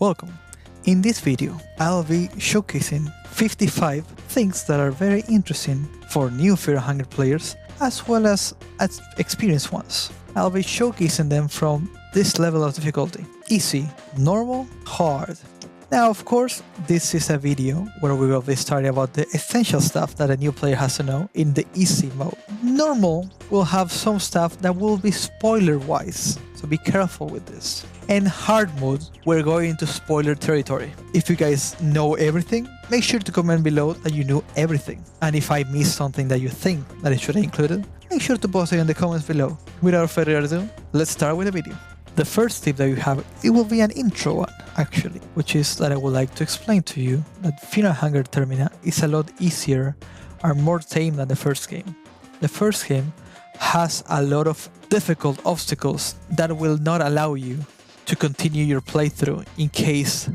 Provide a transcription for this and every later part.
Welcome. In this video, I'll be showcasing 55 things that are very interesting for new fear-hungry players as well as experienced ones. I'll be showcasing them from this level of difficulty: easy, normal, hard. Now, of course, this is a video where we will be starting about the essential stuff that a new player has to know in the easy mode. Normal will have some stuff that will be spoiler-wise, so be careful with this. And hard mode, we're going into spoiler territory. If you guys know everything, make sure to comment below that you knew everything. And if I missed something that you think that I should have included, make sure to post it in the comments below. Without further ado, let's start with the video. The first tip that you have, it will be an intro one, actually, which is that I would like to explain to you that fear-hungry Termina is a lot easier and more tame than the first game. The first game has a lot of difficult obstacles that will not allow you to continue your playthrough in case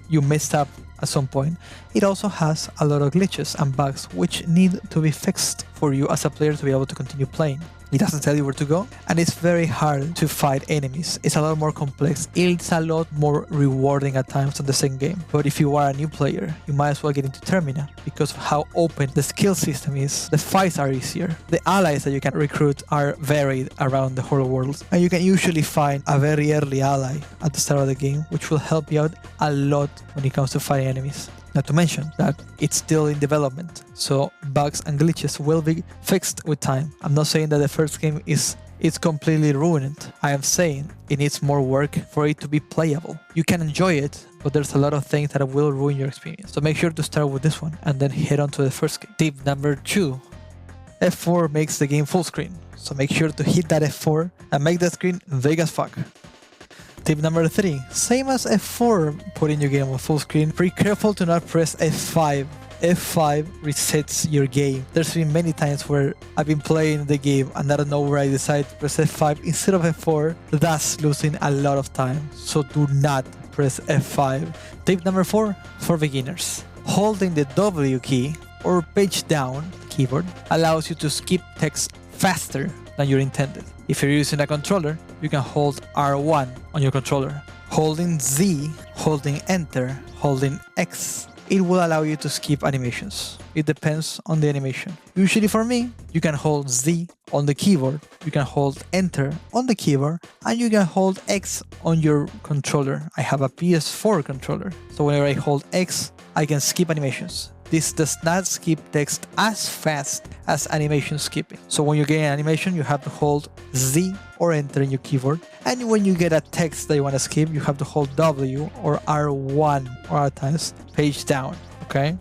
you messed up at some point. It also has a lot of glitches and bugs which need to be fixed for you as a player to be able to continue playing. It doesn't tell you where to go, and it's very hard to fight enemies. It's a lot more complex. It's a lot more rewarding at times than the second game. But if you are a new player, you might as well get into Termina because of how open the skill system is. The fights are easier. The allies that you can recruit are varied around the whole world, and you can usually find a very early ally at the start of the game, which will help you out a lot when it comes to fighting enemies. Not to mention that it's still in development, so bugs and glitches will be fixed with time. I'm not saying that the first game is completely ruined. I am saying it needs more work for it to be playable. You can enjoy it, but there's a lot of things that will ruin your experience. So make sure to start with this one and then head on to the first game. Tip number 2. F4 makes the game full screen. So make sure to hit that F4 and make the screen big as fuck. Tip number 3, same as F4 putting your game on full screen, be careful to not press F5. F5 resets your game. There's been many times where I've been playing the game and out of nowhere I decide to press F5 instead of F4, thus losing a lot of time. So do not press F5. Tip number 4, for beginners. Holding the W key or page down keyboard allows you to skip text faster than you intended. If you're using a controller, you can hold R1 on your controller. Holding Z, holding Enter, holding X, it will allow you to skip animations. It depends on the animation. Usually for me, you can hold Z on the keyboard, you can hold Enter on the keyboard, and you can hold X on your controller. I have a PS4 controller, so whenever I hold X, I can skip animations. This does not skip text as fast as animation skipping. So when you get an animation, you have to hold Z or Enter in your keyboard. And when you get a text that you want to skip, you have to hold W or R1 or R times page down, okay?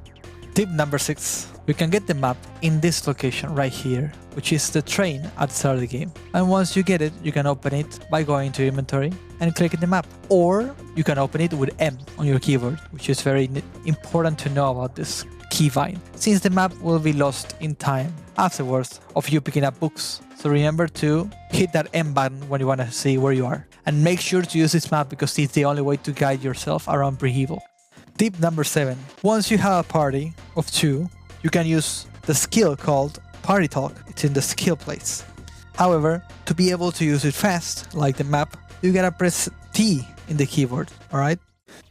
Tip number 6. You can get the map in this location right here, which is the train at the start of the game. And once you get it, you can open it by going to inventory and clicking the map. Or you can open it with M on your keyboard, which is very important to know about this keyvine, since the map will be lost in time afterwards of you picking up books. So remember to hit that M button when you want to see where you are. And make sure to use this map because it's the only way to guide yourself around PRHVL. Tip number 7. Once you have a party of 2, you can use the skill called Party Talk. It's in the skill place. However, to be able to use it fast, like the map, you gotta press T in the keyboard, alright?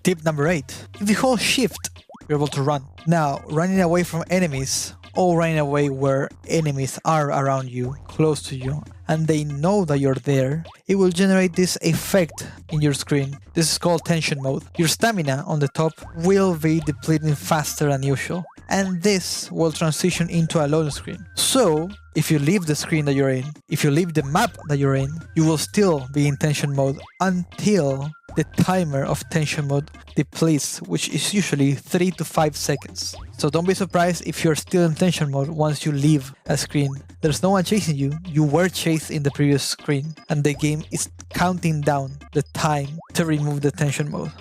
Tip number 8. If you hold Shift, you're able to run. Now, running away from enemies or running away where enemies are around you, close to you, and they know that you're there, it will generate this effect in your screen. This is called tension mode. Your stamina on the top will be depleting faster than usual, and this will transition into a loading screen. So, if you leave the screen that you're in, if you leave the map that you're in, you will still be in tension mode until the timer of tension mode depletes, which is usually 3 to 5 seconds. So don't be surprised if you're still in tension mode once you leave a screen. There's no one chasing you, you were chased in the previous screen, and the game is counting down the time to remove the tension mode.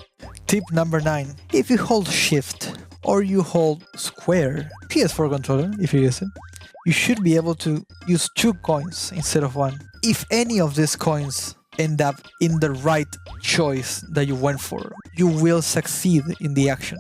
Tip number 9. If you hold Shift or you hold Square, PS4 controller if you use it, you should be able to use 2 coins instead of 1. If any of these coins end up in the right choice that you went for, you will succeed in the action.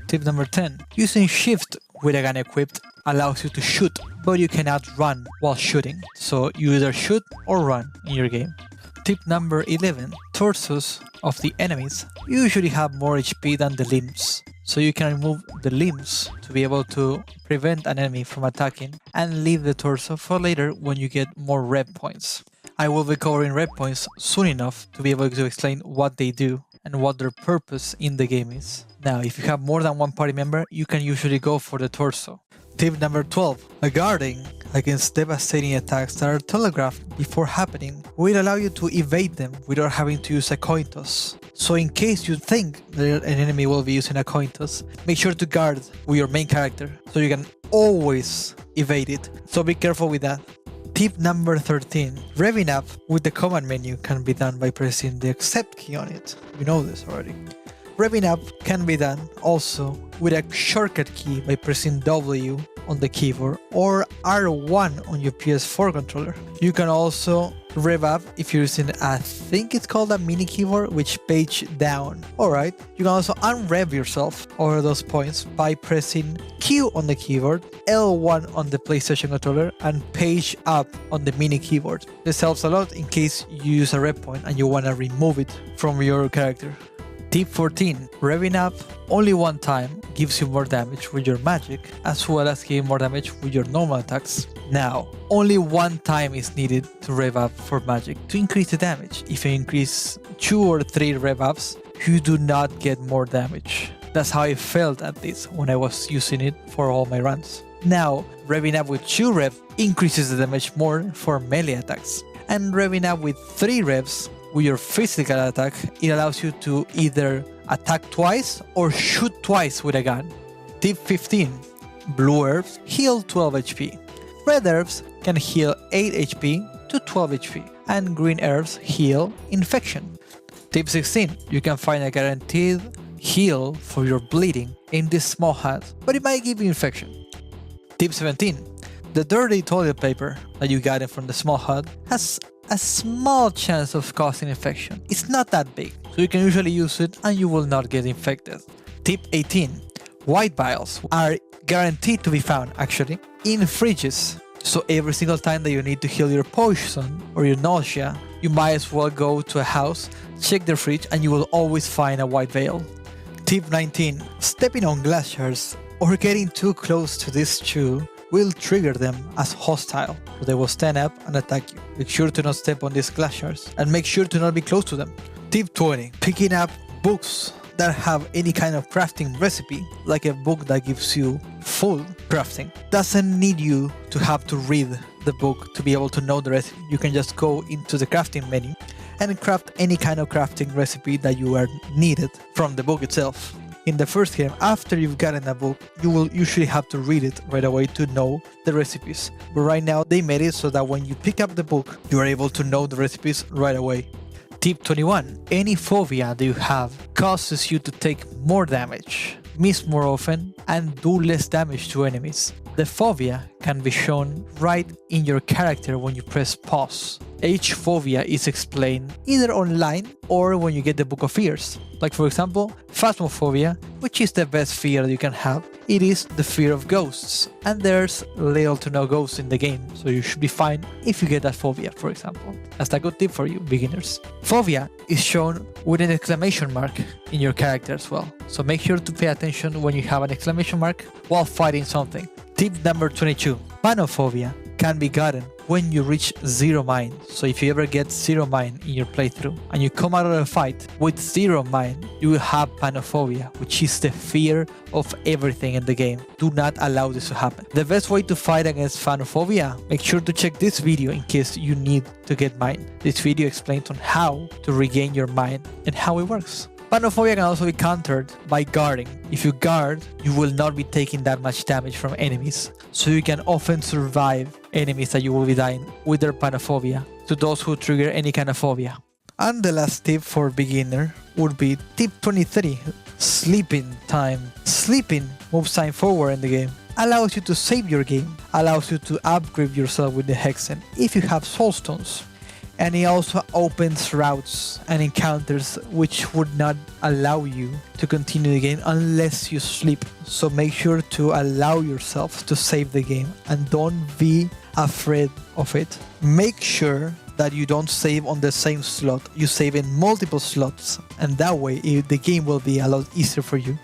Tip number 10. Using Shift with a gun equipped allows you to shoot, but you cannot run while shooting. So you either shoot or run in your game. Tip number 11. torsos of the enemies usually have more HP than the limbs, so you can remove the limbs to be able to prevent an enemy from attacking and leave the torso for later when you get more rev points. I will be covering rev points soon enough to be able to explain what they do and what their purpose in the game is. Now, if you have more than one party member, you can usually go for the torso. Tip number 12. Guarding against devastating attacks that are telegraphed before happening will allow you to evade them without having to use a coin toss. So in case you think that an enemy will be using a coin toss, make sure to guard with your main character so you can always evade it. So be careful with that. Tip number 13. Revving up with the command menu can be done by pressing the accept key on it. You know this already. Revving up can be done also with a shortcut key by pressing W on the keyboard or R1 on your PS4 controller. You can also rev up if you're using, I think it's called a mini keyboard, which page down. Alright, you can also unrev yourself over those points by pressing Q on the keyboard, L1 on the PlayStation controller, and page up on the mini keyboard. This helps a lot in case you use a rev point and you want to remove it from your character. Tip 14. Revving up only one time gives you more damage with your magic, as well as giving more damage with your normal attacks. Now, only one time is needed to rev up for magic to increase the damage. If you increase 2 or 3 rev ups, you do not get more damage. That's how I felt at least when I was using it for all my runs. Now, revving up with 2 rev increases the damage more for melee attacks, and revving up with 3 revs with your physical attack, it allows you to either attack twice or shoot twice with a gun. Tip 15. Blue herbs heal 12 HP. Red herbs can heal 8 HP to 12 HP, and green herbs heal infection. Tip 16. You can find a guaranteed heal for your bleeding in this small hat, but it might give you infection. Tip 17. The dirty toilet paper that you got from the small hut has a small chance of causing infection. It's not that big, so you can usually use it and you will not get infected. Tip 18. White vials are guaranteed to be found, actually, in fridges. So every single time that you need to heal your poison or your nausea, you might as well go to a house, check their fridge, and you will always find a white vial. Tip 19. Stepping on glass shards or getting too close to this shoe will trigger them as hostile, so they will stand up and attack you. Make sure to not step on these glass shards and make sure to not be close to them. Tip 20. Picking up books that have any kind of crafting recipe, like a book that gives you full crafting, doesn't need you to have to read the book to be able to know the recipe. You can just go into the crafting menu and craft any kind of crafting recipe that you are needed from the book itself. In the first game, after you've gotten a book, you will usually have to read it right away to know the recipes. But right now, they made it so that when you pick up the book, you are able to know the recipes right away. Tip 21. Any phobia that you have causes you to take more damage, miss more often, and do less damage to enemies. The phobia can be shown right in your character when you press pause. Each phobia is explained either online or when you get the Book of Fears. Like for example, Phasmophobia, which is the best fear that you can have. It is the fear of ghosts, and there's little to no ghosts in the game, so you should be fine if you get that phobia, for example. That's a good tip for you, beginners. Phobia is shown with an exclamation mark in your character as well, so make sure to pay attention when you have an exclamation mark while fighting something. Tip number 22. Panophobia can be gotten when you reach 0 mind. So if you ever get 0 mind in your playthrough and you come out of a fight with 0 mind, you will have Panophobia, which is the fear of everything in the game. Do not allow this to happen. The best way to fight against Panophobia, make sure to check this video in case you need to get mind. This video explains on how to regain your mind and how it works. Panophobia can also be countered by guarding. If you guard, you will not be taking that much damage from enemies, so you can often survive enemies that you will be dying with their Panophobia, to those who trigger any kind of phobia. And the last tip for beginner would be tip 23, sleeping time. Sleeping moves time forward in the game, allows you to save your game, allows you to upgrade yourself with the Hexen if you have soulstones. And it also opens routes and encounters which would not allow you to continue the game unless you sleep. So make sure to allow yourself to save the game and don't be afraid of it. Make sure that you don't save on the same slot, you save in multiple slots, and that way the game will be a lot easier for you.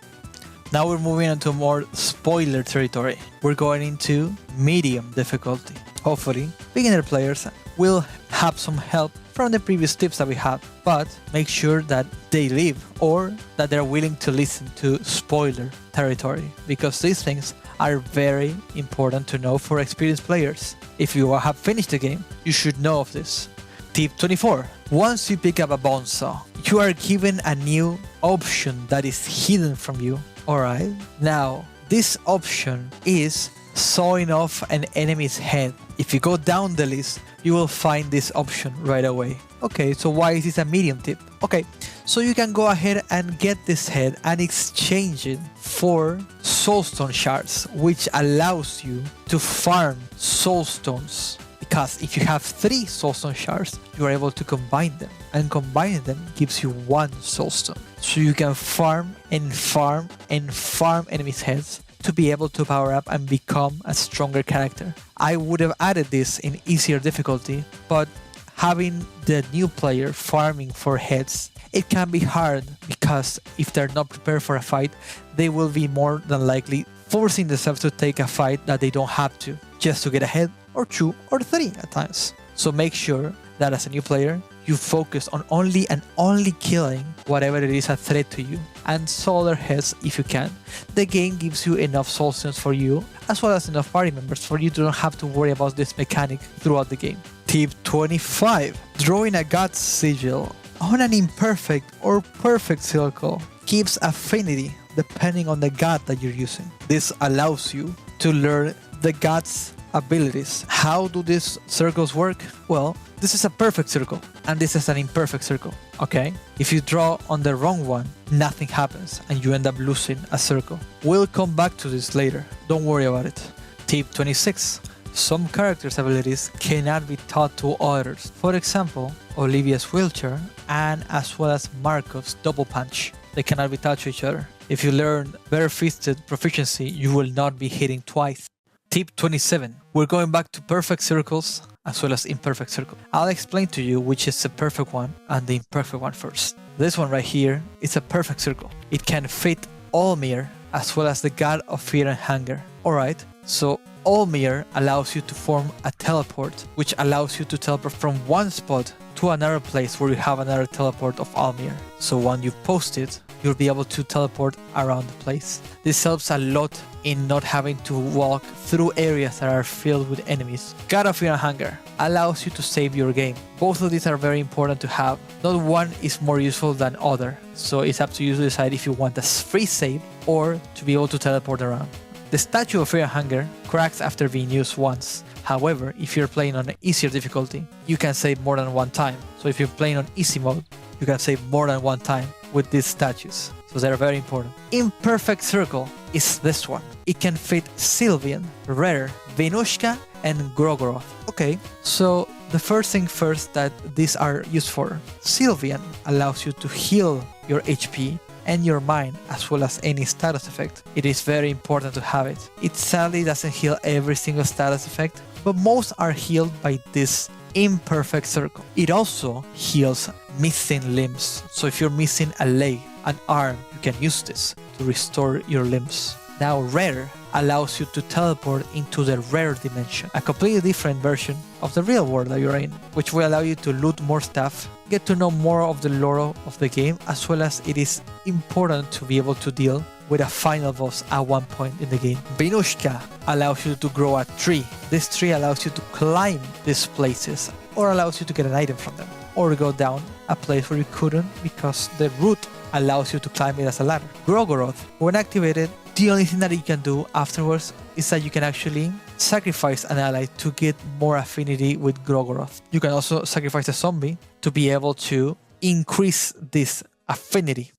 Now we're moving into more spoiler territory. We're going into medium difficulty. Hopefully, beginner players will have some help from the previous tips that we had, but make sure that they leave or that they're willing to listen to spoiler territory, because these things are very important to know for experienced players. If you have finished the game, you should know of this. Tip 24. Once you pick up a Bonesaw, you are given a new option that is hidden from you. Alright, now this option is sawing off an enemy's head. If you go down the list, you will find this option right away. Okay, so why is this a medium tip? Okay, so you can go ahead and get this head and exchange it for soulstone shards, which allows you to farm soulstones. Because if you have 3 soulstone shards, you are able to combine them, and combining them gives you 1 soulstone. So you can farm and farm and farm enemies' heads to be able to power up and become a stronger character. I would have added this in easier difficulty, but having the new player farming for heads, it can be hard, because if they're not prepared for a fight, they will be more than likely forcing themselves to take a fight that they don't have to, just to get a head or 2 or 3 at times. So make sure that as a new player, you focus on only killing whatever it is a threat to you, and saw their heads if you can. The game gives you enough soulstones for you, as well as enough party members for you to not have to worry about this mechanic throughout the game. Tip 25. Drawing a god sigil on an imperfect or perfect circle gives affinity depending on the god that you're using. This allows you to learn the god's abilities. How do these circles work? Well, this is a perfect circle and this is an imperfect circle, okay? If you draw on the wrong one, nothing happens and you end up losing a circle. We'll come back to this later, don't worry about it. Tip 26. Some characters' abilities cannot be taught to others. For example, Olivia's wheelchair and as well as Markov's double punch. They cannot be taught to each other. If you learn bare-fisted proficiency, you will not be hitting twice. Tip 27. We're going back to perfect circles as well as imperfect circles. I'll explain to you which is the perfect one and the imperfect one first. This one right here is a perfect circle. It can fit All-mer as well as the god of fear and hunger. Alright, so All-mer allows you to form a teleport, which allows you to teleport from one spot to another place where you have another teleport of All-mer. So when you post it, you'll be able to teleport around the place. This helps a lot in not having to walk through areas that are filled with enemies. God of Fear and Hunger allows you to save your game. Both of these are very important to have. Not one is more useful than other, so it's up to you to decide if you want a free save or to be able to teleport around. The Statue of Fear and Hunger cracks after being used once. However, if you're playing on an easier difficulty, you can save more than one time. So if you're playing on easy mode, you can save more than one time with these statues. So they're very important. Imperfect circle is this one. It can fit Sylvian, Rher, Vinushka, and Gro'goroth. Okay, so the first thing first that these are used for. Sylvian allows you to heal your HP and your mind as well as any status effect. It is very important to have it. It sadly doesn't heal every single status effect, but most are healed by this imperfect circle. It also heals missing limbs. So if you're missing a leg, an arm, you can use this to restore your limbs. Now Rher allows you to teleport into the Rher dimension, a completely different version of the real world that you're in, which will allow you to loot more stuff, get to know more of the lore of the game, as well as it is important to be able to deal with a final boss at one point in the game. Vinushka allows you to grow a tree. This tree allows you to climb these places, or allows you to get an item from them, or go down a place where you couldn't because the root allows you to climb it as a ladder. Gro'goroth, when activated, the only thing that you can do afterwards is that you can actually sacrifice an ally to get more affinity with Gro'goroth. You can also sacrifice a zombie to be able to increase this affinity.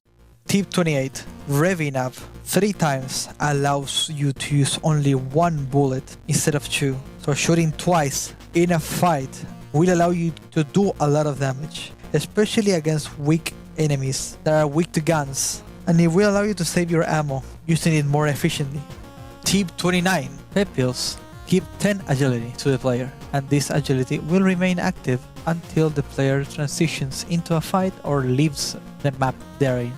Tip 28. Revving up 3 times allows you to use only 1 bullet instead of 2. So shooting twice in a fight will allow you to do a lot of damage, especially against weak enemies that are weak to guns, and it will allow you to save your ammo using it more efficiently. Tip 29. Pep pills give 10 agility to the player, and this agility will remain active until the player transitions into a fight or leaves the map they're in.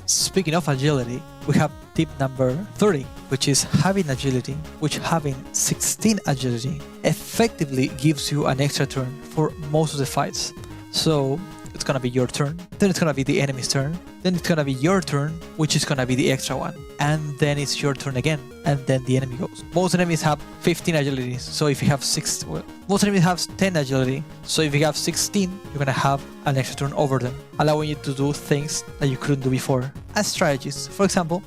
Speaking of agility, we have tip number 30, which is having agility, which having 16 agility effectively gives you an extra turn for most of the fights. So it's gonna be your turn, then it's gonna be the enemy's turn, then it's gonna be your turn, which is gonna be the extra one, and then it's your turn again, and then the enemy goes. Most enemies have 15 agility, so if you have most enemies have 10 agility, so if you have 16, you're gonna have an extra turn over them, allowing you to do things that you couldn't do before. As strategies, for example,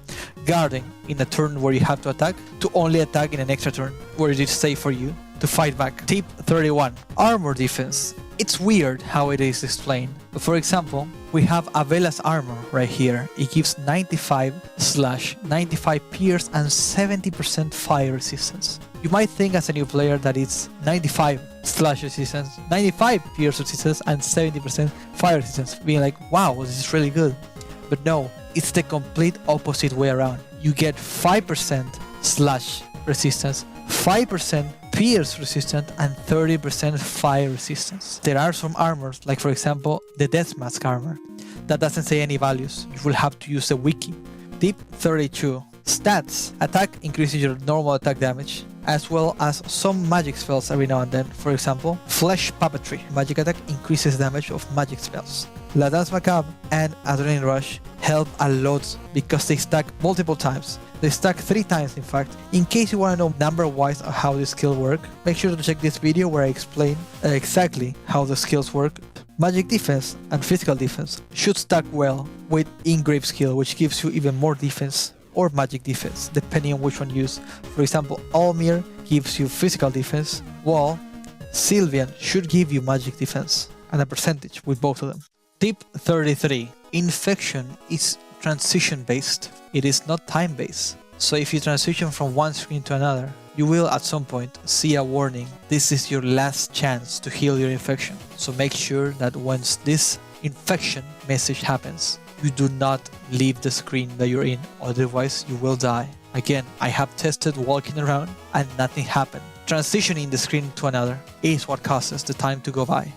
guarding in a turn where you have to attack, to only attack in an extra turn, where it is safe for you to fight back. Tip 31, armor defense. It's weird how it is explained, but for example, we have Avela's armor right here. It gives 95/95 pierce and 70% fire resistance. You might think as a new player that it's 95 slash resistance, 95 pierce resistance and 70% fire resistance, being like, wow, this is really good. But no, it's the complete opposite way around. You get 5% slash resistance, 5% pierce resistant and 30% fire resistance. There are some armors, like for example the Death Mask armor, that doesn't say any values. You will have to use the wiki. Tip 32. Stats. Attack increases your normal attack damage, as well as some magic spells every now and then. For example, Flesh Puppetry. Magic attack increases damage of magic spells. La Danse Macabre and Adrenaline Rush help a lot because they stack multiple times. They stack 3 times in fact. In case you want to know number-wise how the skills work, make sure to check this video where I explain exactly how the skills work. Magic defense and physical defense should stack well with Engrave skill, which gives you even more defense, or magic defense, depending on which one you use. For example, All-mer gives you physical defense, while Sylvian should give you magic defense, and a percentage with both of them. Tip 33. Infection is transition based. It is not time based. So if you transition from one screen to another, you will at some point see a warning. This is your last chance to heal your infection. So make sure that once this infection message happens, you do not leave the screen that you're in, otherwise you will die. Again, I have tested walking around and nothing happened. Transitioning the screen to another is what causes the time to go by.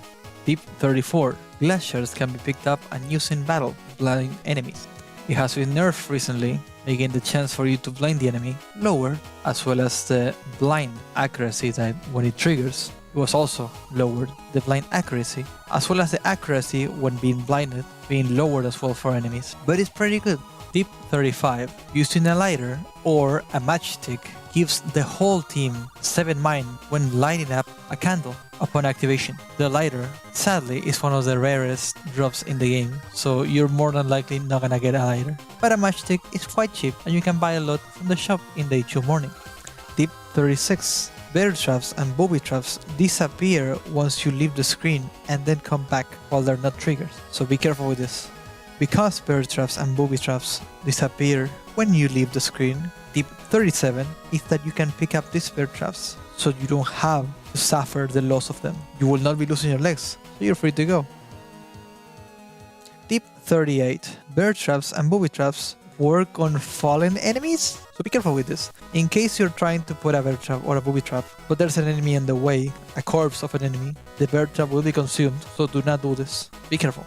Tip 34. Glaciers can be picked up and used in battle, blinding enemies. It has been nerfed recently, making the chance for you to blind the enemy lower, as well as the blind accuracy that when it triggers, it was also lowered. The blind accuracy, as well as the accuracy when being blinded, being lowered as well for enemies. But it's pretty good. Tip 35. Using a lighter or a matchstick gives the whole team 7 mine when lighting up a candle upon activation. The lighter, sadly, is one of the rarest drops in the game, so you're more than likely not gonna get a lighter. But a matchstick is quite cheap and you can buy a lot from the shop in the HO morning. Tip 36. Bear traps and booby traps disappear once you leave the screen and then come back while they're not triggered, so be careful with this. Because bear traps and booby traps disappear when you leave the screen, tip 37 is that you can pick up these bear traps so you don't have to suffer the loss of them. You will not be losing your legs, so you're free to go. Tip 38. Bear traps and booby traps work on fallen enemies, so be careful with this. In case you're trying to put a bear trap or a booby trap, but there's an enemy in the way, a corpse of an enemy, the bear trap will be consumed, so do not do this. Be careful.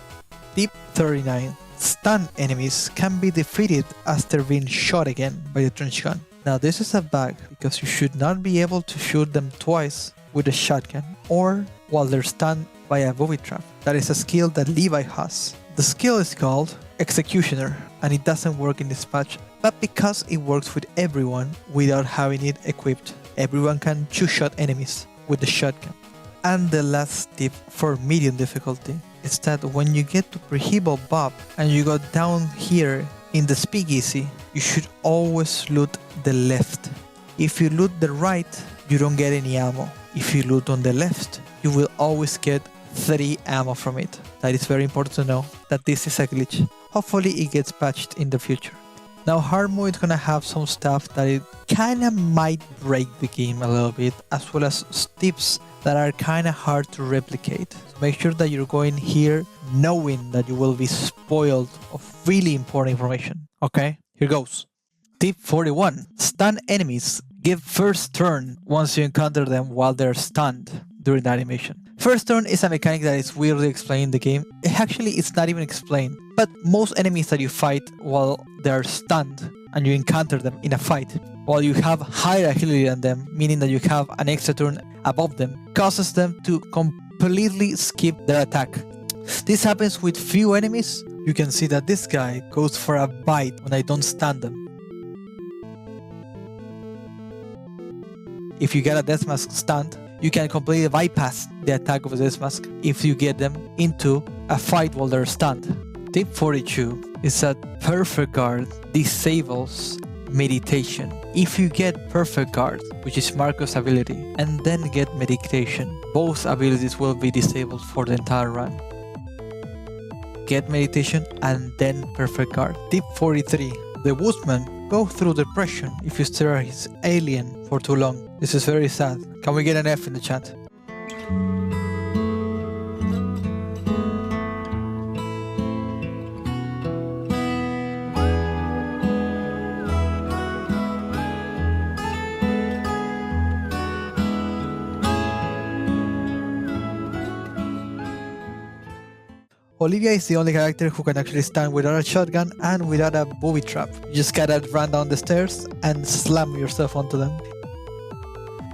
Tip 39. Stun enemies can be defeated after being shot again by the trench gun. Now this is a bug because you should not be able to shoot them twice with a shotgun or while they're stunned by a booby trap. That is a skill that Levi has. The skill is called Executioner and it doesn't work in this patch, but because it works with everyone without having it equipped, everyone can two-shot enemies with the shotgun. And the last tip for medium difficulty is that when you get to PRHVL Bob and you go down here in the speakeasy, you should always loot the left. If you loot the right, you don't get any ammo. If you loot on the left, you will always get 3 ammo from it. That is very important to know that this is a glitch. Hopefully it gets patched in the future. Now hard mode is gonna have some stuff that it kinda might break the game a little bit, as well as tips that are kinda hard to replicate. So make sure that you're going here knowing that you will be spoiled of really important information. Okay, here goes. Tip 41. Stun enemies. Give first turn once you encounter them while they're stunned during the animation. First turn is a mechanic that is weirdly explained in the game. Actually, it's not even explained, but most enemies that you fight while they're stunned and you encounter them in a fight, while you have higher agility than them, meaning that you have an extra turn above them, causes them to completely skip their attack. This happens with few enemies. You can see that this guy goes for a bite when I don't stun them. If you get a Death Mask stunned, you can completely bypass the attack of a Death Mask if you get them into a fight while they're stunned. Tip 42 is that Perfect Guard disables meditation. If you get Perfect Guard, which is Marco's ability, and then get meditation, both abilities will be disabled for the entire run. Get meditation and then Perfect Guard. Tip 43. The Woodsman go through depression if you stare at his alien for too long. This is very sad. Can we get an F in the chat? Olivia is the only character who can actually stand without a shotgun and without a booby trap. You just gotta run down the stairs and slam yourself onto them.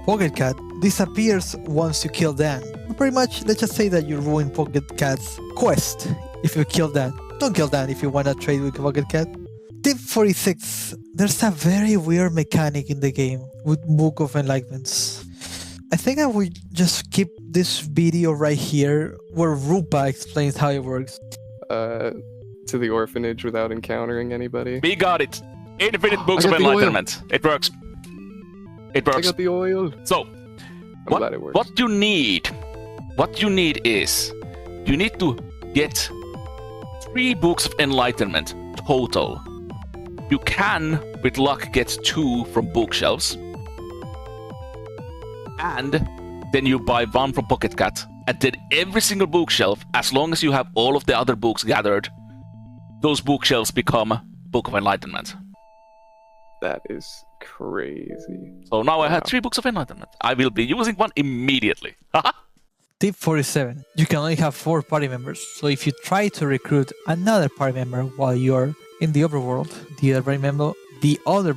Pocket Cat disappears once you kill Daan. Pretty much, let's just say that you ruin Pocket Cat's quest if you kill Daan. Don't kill Daan if you wanna trade with Pocket Cat. Tip 46. There's a very weird mechanic in the game with Book of Enlightenments. I think I would just skip this video right here where Ruuppa explains how it works. To the orphanage without encountering anybody. We got it! Infinite Books of Enlightenment. It works. It works. I got the oil. So, glad it works. what you need is, you need to get 3 Books of Enlightenment total. You can, with luck, get 2 from bookshelves. And then you buy 1 from Pocket Cat, and then every single bookshelf, as long as you have all of the other books gathered, those bookshelves become Book of Enlightenment. That is crazy. So now I have 3 Books of Enlightenment. I will be using 1 immediately. Tip 47. You can only have 4 party members, so if you try to recruit another party member while you're in the overworld, the other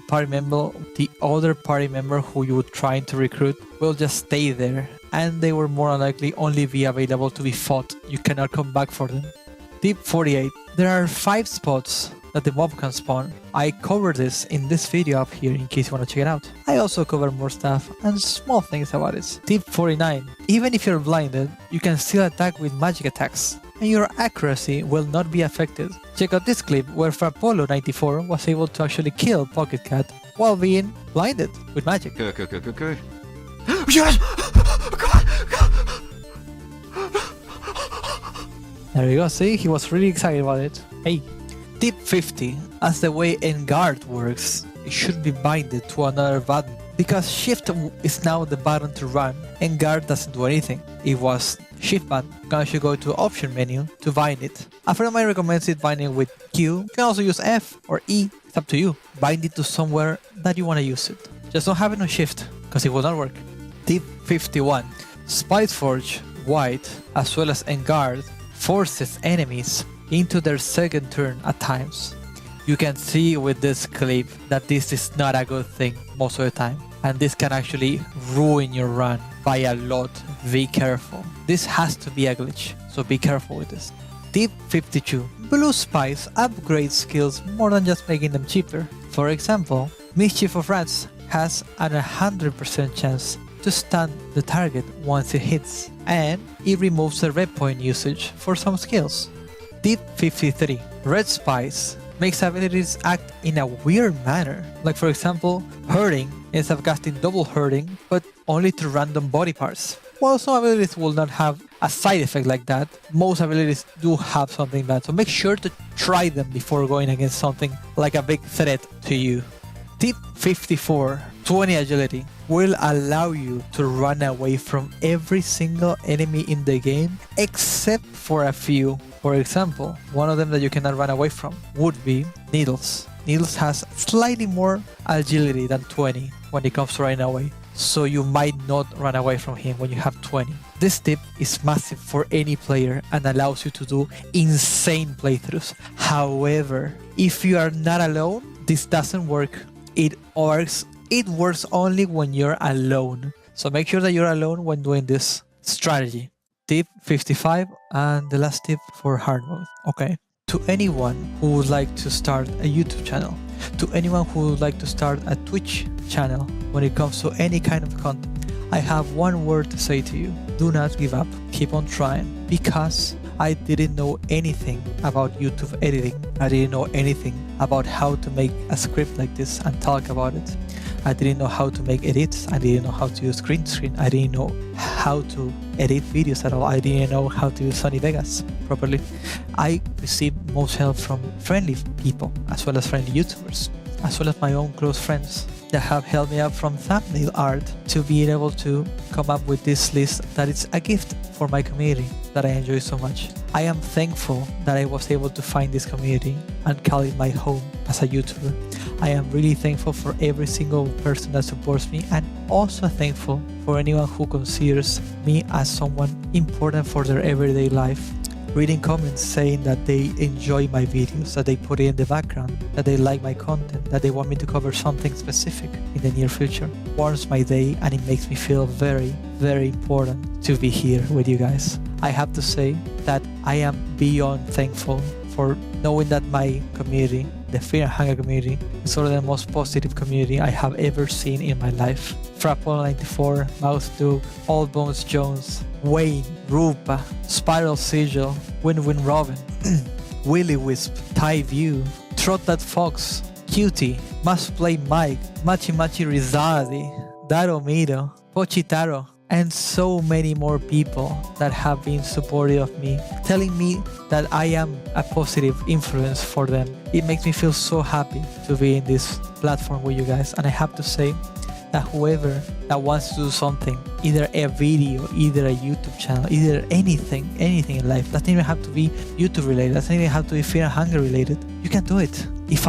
party member who you were trying to recruit will just stay there, and they will more likely only be available to be fought. You cannot come back for them. Tip 48. There are 5 spots that the mob can spawn. I covered this in this video up here in case you want to check it out. I also cover more stuff and small things about it. Tip 49. Even if you're blinded, you can still attack with magic attacks, and your accuracy will not be affected. Check out this clip where Frapolo94 was able to actually kill Pocket Cat while being blinded with magic. Yes! There you go, see? He was really excited about it. Hey. Tip 50. As the way Engarde works, it should be binded to another button. Because Shift is now the button to run, Engarde doesn't do anything. It was Shift button. You can actually go to option menu to bind it. A friend of mine recommends it binding with Q. You can also use F or E. It's up to you. Bind it to somewhere that you want to use it. Just don't have it on Shift, because it will not work. Tip 51. Spiteforge, White, as well as Engarde, forces enemies into their second turn at times. You can see with this clip that this is not a good thing most of the time, and this can actually ruin your run by a lot. Be careful. This has to be a glitch, so be careful with this. Tip 52. Blue Spice upgrades skills more than just making them cheaper. For example, Mischief of Rats has an 100% chance to stun the target once it hits, and it removes the red point usage for some skills. Tip 53. Red Spice makes abilities act in a weird manner, like for example, hurting instead of casting double hurting, but only to random body parts. While some abilities will not have a side effect like that, most abilities do have something bad, so make sure to try them before going against something like a big threat to you. Tip 54. 20 agility will allow you to run away from every single enemy in the game except for a few. For example, one of them that you cannot run away from would be Needles. Needles has slightly more agility than 20 when it comes to running away. so you might not run away from him when you have 20. This tip is massive for any player and allows you to do insane playthroughs. However, if you are not alone, this doesn't work. It works only when you're alone. So make sure that you're alone when doing this strategy. Tip 55 and the last tip for hard mode. Okay. To anyone who would like to start a YouTube channel, to anyone who would like to start a Twitch channel when it comes to any kind of content, I have one word to say to you. Do not give up. Keep on trying. Because I didn't know anything about YouTube editing. I didn't know anything about how to make a script like this and talk about it. I didn't know how to make edits. I didn't know how to use green screen. I didn't know how to edit videos at all. I didn't know how to use Sony Vegas properly. I received most help from friendly people, as well as friendly YouTubers, as well as my own close friends that have helped me out from thumbnail art to be able to come up with this list that is a gift for my community that I enjoy so much. I am thankful that I was able to find this community and call it my home as a YouTuber. I am really thankful for every single person that supports me, and also thankful for anyone who considers me as someone important for their everyday life. Reading comments saying that they enjoy my videos, that they put it in the background, that they like my content, that they want me to cover something specific in the near future warms my day, and it makes me feel very, very important to be here with you guys. I have to say that I am beyond thankful for knowing that my community, the Fear and Hunger community, is sort of the most positive community I have ever seen in my life. Frapple94, Mouth Duke, Old Bones Jones, Wayne, Ruuppa, Spiral Sigil, Win-Win Robin, Willy Wisp, Ty View, Trot That Fox, Cutie, Must Play Mike, Machi Machi Rizardi, Daromiro, Pochitaro, and so many more people that have been supportive of me, telling me that I am a positive influence for them. It makes me feel so happy to be in this platform with you guys. And I have to say that whoever that wants to do something, either a video, either a YouTube channel, either anything in life, doesn't even have to be YouTube related, doesn't even have to be Fear and Hunger related, you can do it. If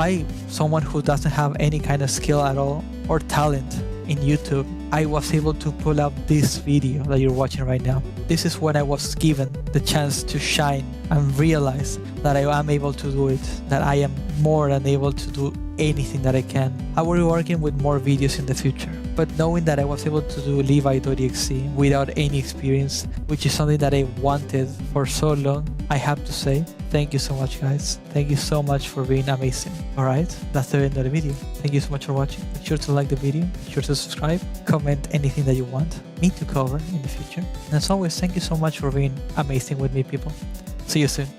someone who doesn't have any kind of skill at all or talent in YouTube, I was able to pull up this video that you're watching right now. This is when I was given the chance to shine and realize that I am able to do it, that I am more than able to do anything that I can. I will be working with more videos in the future, but knowing that I was able to do Levi.exe without any experience, which is something that I wanted for so long, I have to say, thank you so much, guys. Thank you so much for being amazing. Alright, that's the end of the video. Thank you so much for watching. Make sure to like the video, make sure to subscribe, comment anything that you want me to cover in the future. And as always, thank you so much for being amazing with me, people. See you soon.